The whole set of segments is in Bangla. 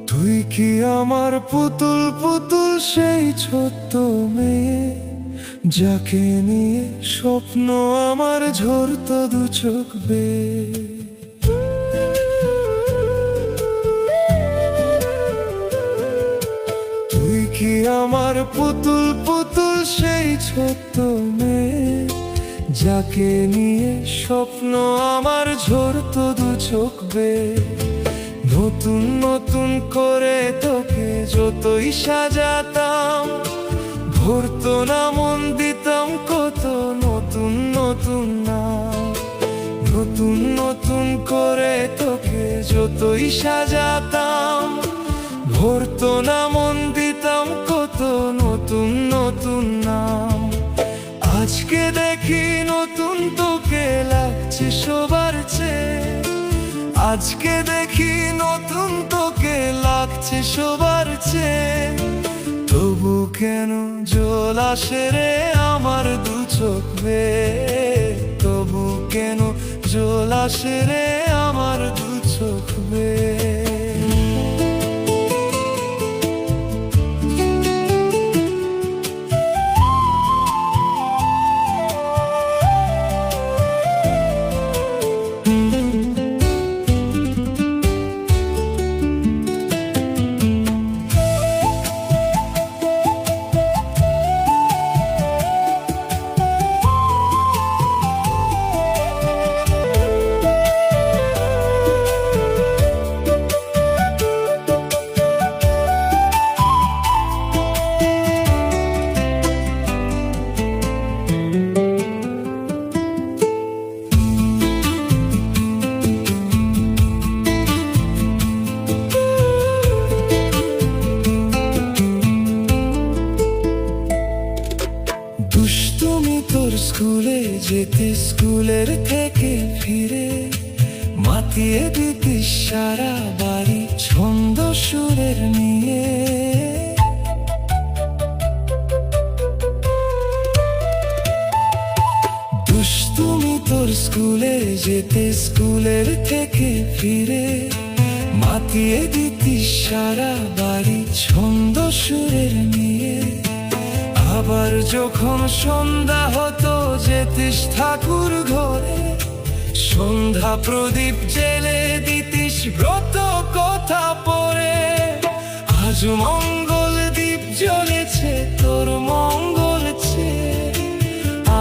তুই কি আমার পুতুল পুতুল সেই ছোট্ট মেয়ে, যাকে নিয়ে স্বপ্ন আমার ঝরতো দু চোখ বেয়ে। তুই কি আমার পুতুল পুতুল সেই ছোট্ট মেয়ে, যাকে নিয়ে স্বপ্ন আমার ঝরতো দু চোখ বেয়ে। নতুন নতুন করে তোকে যতই সাজাতাম, ভরতো না মন দিতাম কত নতুন নতুন নাম। নতুন নতুন করে তোকে যতই সাজাতাম, ভরতো না মন দিতাম কত নতুন নতুন নাম। আজকে দেখি নতুন তোকে লাগছে সবার চেয়ে, আজকে দেখি নতুন তোকে লাগছে সবার চেয়ে। তবু কেন জল আসে রে আমার দু চোখ বেয়ে, তবু কেন জল আসে রে আমার দু চোখ বেয়ে। দুষ্টুমি তোর স্কুলে যেতে, স্কুলের থেকে ফিরে মাতিয়ে দিতিস সারা বাড়ি ছন্দ সুরের নিয়ে। দুষ্টুমি তোর স্কুলে যেতে, স্কুলের থেকে ফিরে মাতিয়ে দিতিস সারা বাড়ি ছন্দ সুরের নিয়ে। আবার যখন সন্ধ্যা হতো যেতিস ঠাকুর ঘরে, সন্ধ্যা প্রদীপ জেলে দিতিস ব্রত কথা পড়ে। আজ মঙ্গল দ্বীপ জ্বলেছে তোর মঙ্গল চেয়ে,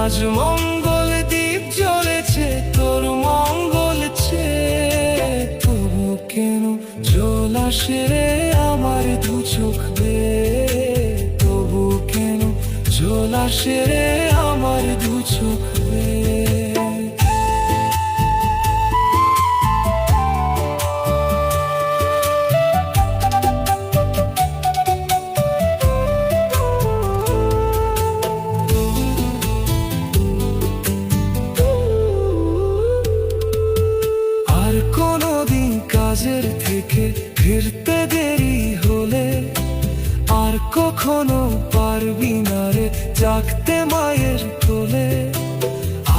আজ মঙ্গল দ্বীপ জ্বলেছে তোর মঙ্গল চেয়ে। তবু কেন জল আসে রে আমার দু চোখ বেয়ে, তবু কেন জল আসে রে আমার দু চোখ বেয়ে। আর কোনদিন কাজের থেকে ফিরতে দেরি হলে, আর কখনো পারবি না রে জাগতে মায়ের কোলে।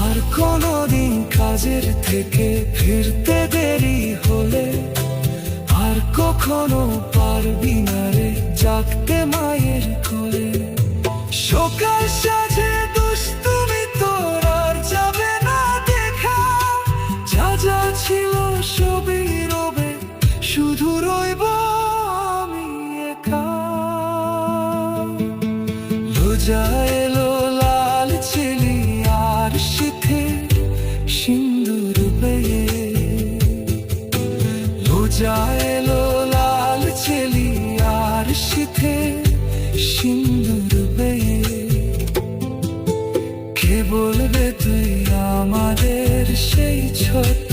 আর কোনদিন কাজের থেকে ফিরতে দেরি হলে, আর কখনো পারবি না রে জাগতে মায়ের কোলে। সকাল সাজে দুষ্টুমি তোর আর যাবে না দেখা, যা যা ছিল সবই রবে, শুধু রইব আমি একা। রোজা এলো লাল ছেলি আর শীতে সিন্দুর পেয়ে, রোজা এলো লাল চেলি আর শীতে সিন্দুর বেয়ে, কে বলবে তুই আমাদের সেই ছোট